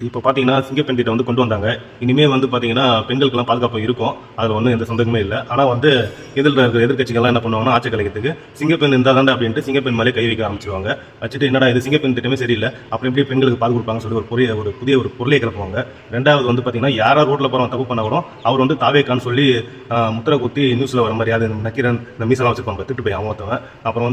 இப்போ பார்த்தீங்கன்னா, சிங்கப்பெண் திட்டம் கொண்டு வந்தாங்க. இனிமே பார்த்தீங்கன்னா, பெண்களுக்கெல்லாம் பாதுகாப்பு இருக்கும். அதில ஒண்ணும் எந்த சந்தேகமே இல்ல. ஆனா எதிர்ல இருக்கிற எதிர்க்கட்சிகள்லாம் என்ன பண்ணுவாங்கன்னா, ஆட்சி கலைக்கிறதுக்கு சிங்கப்பெண் இருந்தா தான்டா அப்படின்ட்டு சிங்கப்பெண் மேலே கை வைக்க ஆரம்பிச்சுருவாங்க. வச்சுட்டு என்னடா இது சிங்கப்பெண் திட்டமே சரியில்ல. அப்புறம் எப்படி பெண்களுக்கு பாது கொடுப்பாங்கன்னு சொல்லி ஒரு புதிய பொருளை கிளப்புவாங்க. 2வது பார்த்தீங்கன்னா, யாரா ரோட்ல போறவன் தப்பு பண்ணா கூட அவர் தாவேக்கான்னு சொல்லி முத்திரை குத்தி நியூஸ்ல வர மாதிரி அது நக்கீரன் இந்த மீசெல்லாம் வச்சிருப்பாங்க. திட்டு போய் அவன் ஒருத்தவன். அப்புறம்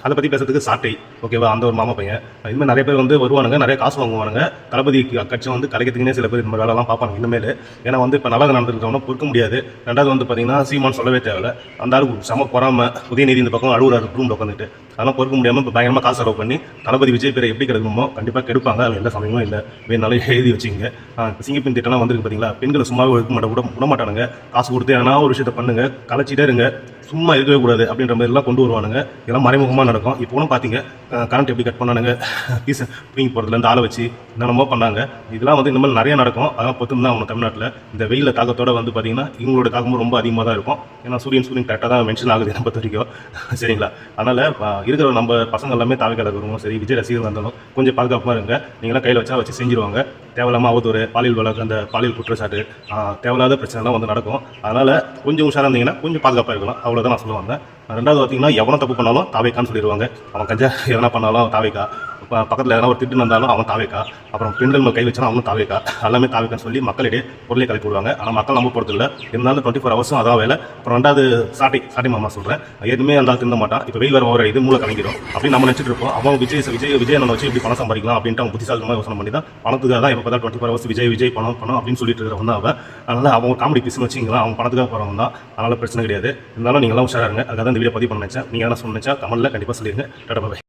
அதை பத்தி பேசுறதுக்கு சாட்டை. ஓகேவா? அந்த ஒரு மாமா பையன். இதுமாதிரி நிறைய பேர் வருவானுங்க. நிறைய காசு வாங்குவானுங்க. தளபதி கட்சி கலைக்கிறதுக்குனே சில பேர் இந்த மாதிரி வேலைலாம் பார்ப்பாங்க இனிமேல். ஏன்னா இப்போ நல்லது நடந்துருக்கவனா பொறுக்க முடியாது. 2வது பார்த்தீங்கன்னா, சீமான் சொல்லவே தேவையில்ல. அந்த ஆளு சம பொறாம உதயநிதி இந்த பக்கம் அழுவுறாரு ரூம்ல உட்காந்துட்டு. அதெல்லாம் பொறுக்க முடியாமல் இப்போ பயங்கரமாக காசு செலவு பண்ணி தளபதி விஜய் பேரை எப்படி கெடுக்கணுமோ கண்டிப்பாக கெடுப்பாங்க. அது எந்த சமயமும் இல்லை. வேணாலும் எழுதி வச்சுங்க. இப்போ சிங்கப்பெண் திட்டம்லாம் வந்திருக்கு பார்த்தீங்களா? பெண்களை சும்மாவே விடமாட்டானுங்க. காசு கொடுத்து ஏன்னா ஒரு விஷயத்தை பண்ணுங்க, கலைச்சிட்டே இருங்க, சும்மா இருக்கவே கூடாது அப்படின்ற மாதிரிலாம் கொண்டு வருவானுங்க. இதெல்லாம் மறைமுகமாக நடக்கும். இப்போ கூட பார்த்தீங்க, கரண்ட் எப்படி கட் பண்ணானுங்க, பீஸ் பிடிங்கி போகிறதுலேருந்து ஆளை வச்சு என்னென்னமோ பண்ணாங்க. இதெல்லாம் இந்த மாதிரி நிறைய நடக்கும். அதான் பொறுத்து தான் அவங்க தமிழ்நாட்டில் இந்த வெயிலில் தாக்கத்தோட பார்த்தீங்கன்னா இவங்களோட தாக்கமும் ரொம்ப அதிகமாக தான் இருக்கும். ஏன்னா சூரியன் கரெக்டாக தான் மென்ஷன் ஆகுது என்ன பொறுத்த வரைக்கும். சரிங்களா? அதனால் இருக்கிற நம்ம பசங்க எல்லாமே தாவைக்கால இருக்கிறவங்க சரி, விஜய் ரசிகர்கள் இருந்தாலும் கொஞ்சம் பாதுகாப்பாக இருங்க. நீங்களாம் கையில் வச்சு செஞ்சுருவாங்க. தேவையில்லாமல் அவதூறு, பாலியல் வழக்கு, அந்த பாலியல் குற்றச்சாட்டு, தேவையில்லாத பிரச்சனைலாம் நடக்கும். அதனால் கொஞ்சம் உஷாராக இருந்தீங்கன்னா கொஞ்சம் பாதுகாப்பாக இருக்கலாம். அவ்வளோதான் நான் சொல்ல வந்தேன். 2வது பார்த்தீங்கன்னா, எவனை தப்பு பண்ணாலும் தாவேக்கான்னு சொல்லிடுவாங்க. அவன் கஞ்சா எதனா பண்ணாலும் தாவேக்கா, பக்கத்தில் எதனா ஒரு திட்டு வந்தாலும் அவன் தாவேக்கா, அப்புறம் பெண்கள் கை வச்சாலும் அவனும் தாவேக்கா, எல்லாமே தாவேக்கான்னு சொல்லி மக்களிடையே பொருளை கலப்பி விடுவாங்க. ஆனால் மக்கள் நம்ப போகிறது இல்லை. இருந்தாலும் 24 ஹவர்ஸும் அதான் வேலை. அப்புறம் 2வது சாட்டை மாமா சொல்கிறேன். எதுவுமே அந்த திருந்த மாட்டான். இப்போ வெயில் வர ஒரு இது மூளை கலங்கிடும் அப்படின்னு நம்ம நினச்சிட்டு இருப்போம். அவன் விஜய் நம்ம வச்சு எப்படி பணம் சம்பாதிக்கலாம் அப்படின்ட்டு அவன் புத்திசாலித்தமாக யோசனை பண்ணி தான் பணத்துக்காக தான் இப்போ 24 ஹவர்ஸ் விஜய் பணம் அப்படின்னு சொல்லிட்டு இருக்கிறவன் தான் அவன். அதனால் அவங்க காமெடி பீஸ்னு வச்சிங்களா, அவங்க பணத்துக்காக போகிறவங்க தான். அதனால் பிரச்சனை கிடையாது. இருந்தாலும் நீங்களாம் உஷாராங்க. அதுக்காக தான் இந்த வீடியோ பதிவு பண்ண நினச்சேன். நீங்கள் என்ன சொன்ன நினச்சா கமெண்ட்டில் கண்டிப்பாக சொல்லிடுங்க. Tata bye.